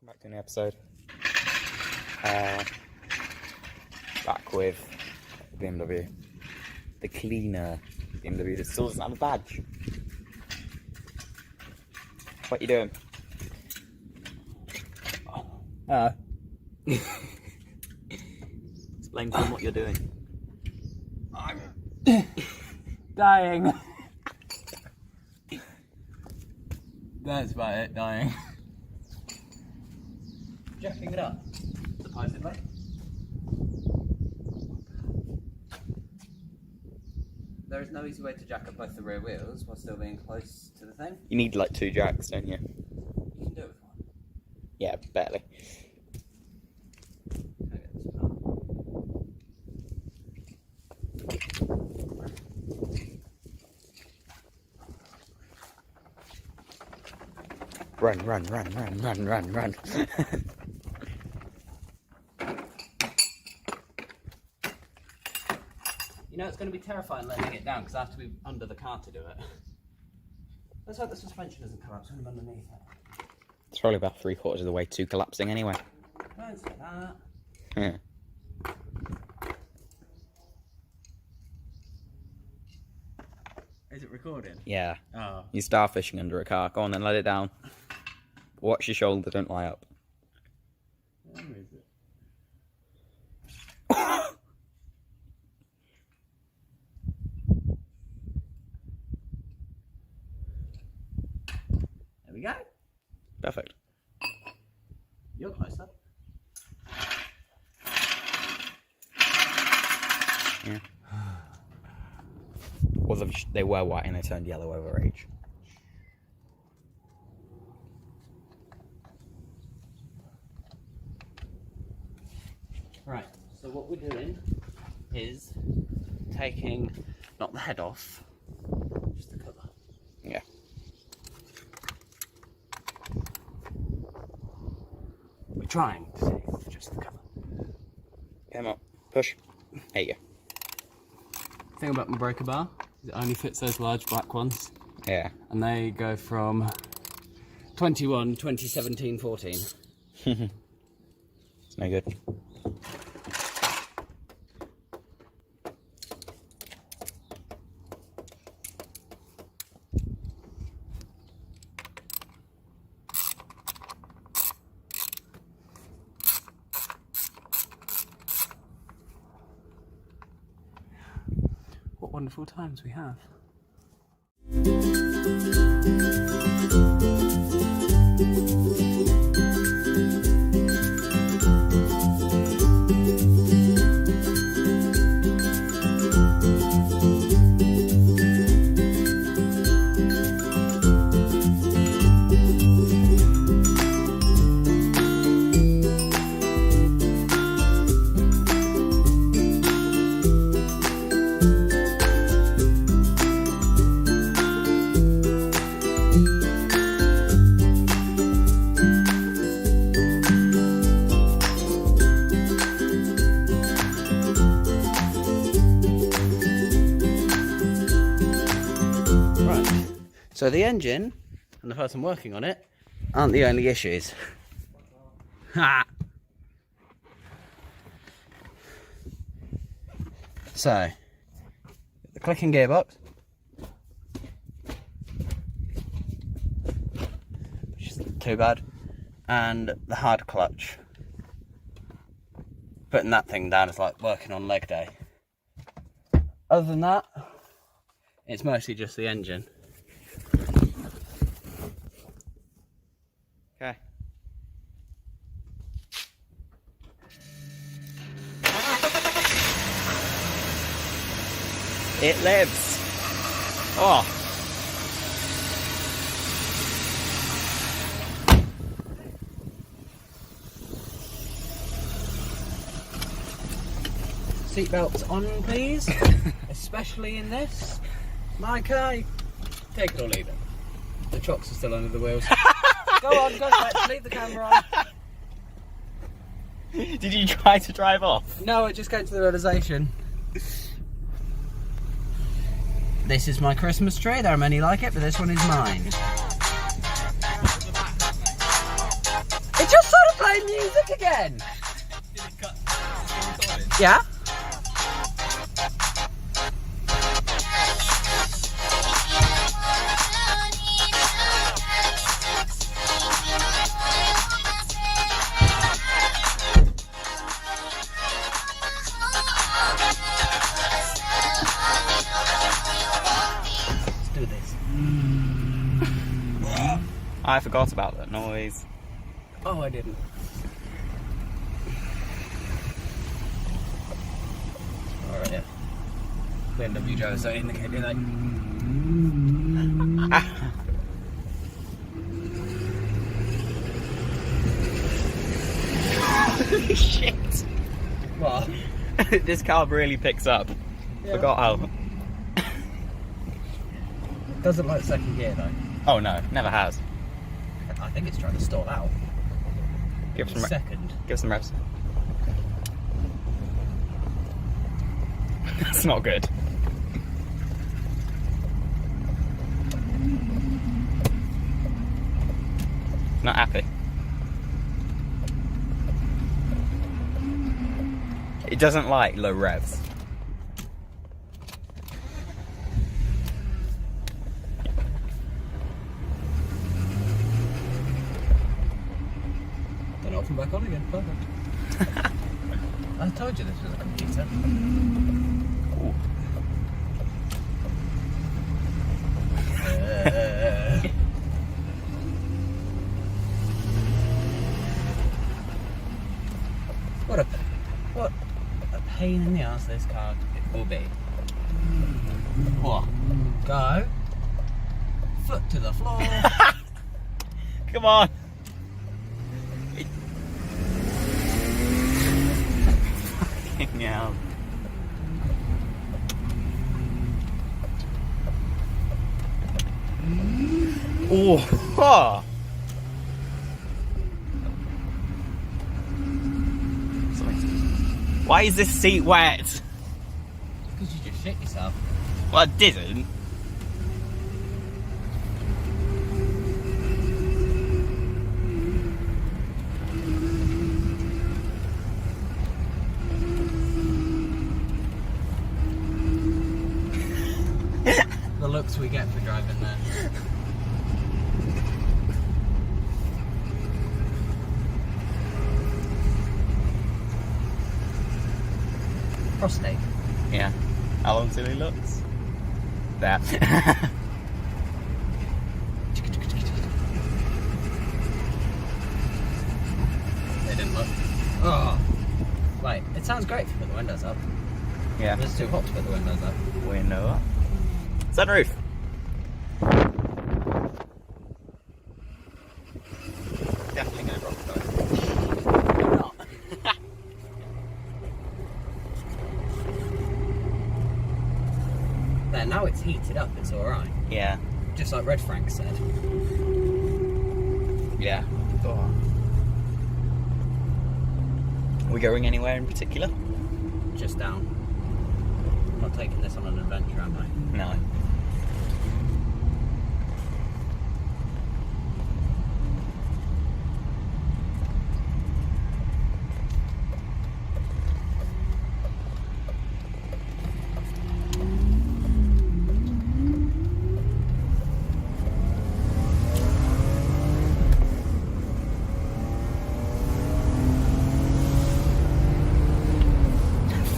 Welcome back to an episode. Back with BMW. The cleaner BMW that still doesn't have a badge. What are you doing? Explain to them what you're doing. I'm dying. That's about it, dying. Jacking it up, supposedly. There is no easy way to jack up both the rear wheels while still being close to the thing. You need like 2 jacks, don't you? You can do it with one. Yeah, barely. Run. You know, it's going to be terrifying letting it down because I have to be under the car to do it. Let's hope the suspension doesn't collapse when I'm underneath it. It's probably about 3/4 of the way to collapsing anyway. Don't say that. Yeah. Is it recording? Yeah. Oh. You're starfishing under a car. Go on then, let it down. Watch your shoulder, don't lie up. Where is it? There we go. Perfect. You're closer. Yeah. Well, they were white and they turned yellow over age. Right, so what we're doing is taking, not the head off, just the cover. Yeah. We're trying to take off just the cover. Come on, push. There you The thing about my breaker bar is it only fits those large black ones. go. Yeah. And they go from 21, 2017, 14. It's no good. What wonderful times we have. So the engine and the person working on it aren't the only issues. Ha! So, the clicking gearbox, which isn't too bad, and the hard clutch. Putting that thing down is like working on leg day. Other than that, it's mostly just the engine. Okay. It lives. Oh. Seatbelts on, please. Especially in this. My car, take it or leave it. The chocks are still under the wheels. Go on, let's leave the camera on. Did you try to drive off? No, it just came to the realisation. This is my Christmas tree. There are many like it, but this one is mine. It just playing music again. Did it cut? Recording? Yeah. Let's do this. I forgot about that noise. Oh, I didn't. Alright, yeah. BMW drivers don't indicate, do they? Holy shit! What? This car really picks up. Yeah. Forgot how. Doesn't like second gear though. Oh no, never has. I think it's trying to stall out. Give some Second. Give some revs. That's not good. Not happy. It doesn't like low revs. Then off and back on again. Perfect. I told you this was a computer. Ooh. What a pain in the ass this car it will be. What? Go. Foot to the floor. Come on. Fucking hell. Oh. Why is this seat wet? Because you just shit yourself. Well, I didn't. The looks we get for driving there. Prostate. Yeah. How long till he looks? That. They didn't look. Oh. Right, it sounds great to put the windows up. Yeah. It's too hot to put the windows up. Window up. Sunroof. Definitely gonna drop the You're not. There, now it's heated up, it's alright. Yeah. Just like Red Frank said. Yeah. Oh. Are we going anywhere in particular? Just down. I'm not taking this on an adventure, am I? No.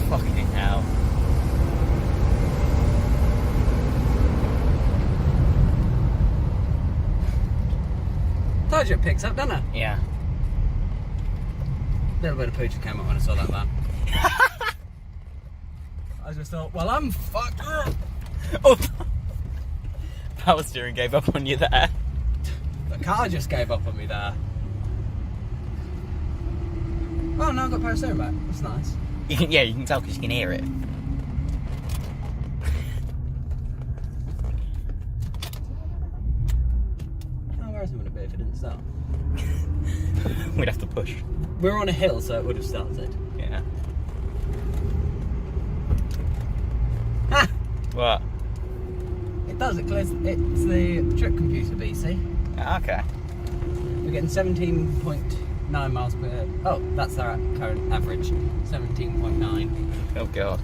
Fucking hell. Told you it picks up, doesn't it? Yeah. A little bit of pooch came up when I saw that van. I just thought, well, I'm fucked. Oh. Power steering gave up on you there. The car just gave up on me there. Oh, now I've got power steering back. That's nice. You can, yeah, you can tell because you can hear it. How embarrassing would it be if it didn't start? We'd have to push. We're on a hill, so it would have started. Yeah. Ha! What? It does, it clears. It's the trip computer, BC. Okay. We're getting 17.9 9 miles per. Oh, that's our current average. 17.9. Oh god.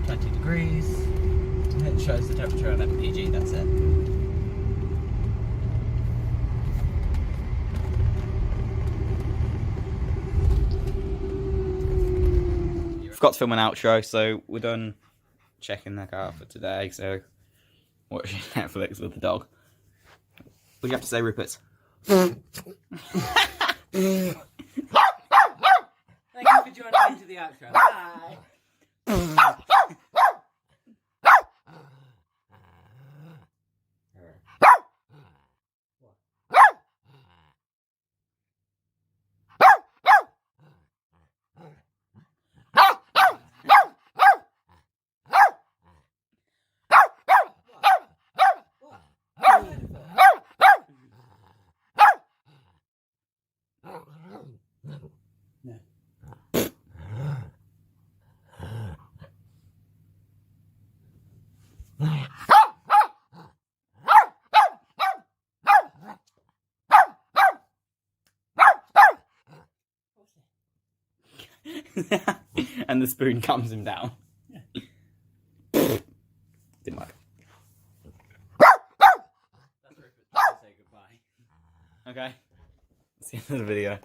20 degrees. It shows the temperature on MPG. That's it. Forgot to film an outro, so we're done checking the car for today. So watching Netflix with the dog. What do you have to say, Rupert? Thank you for joining into the outro. Bye. And the spoon calms him down. Yeah. Didn't work. That's Rupert's to say goodbye. Okay. See you in the video.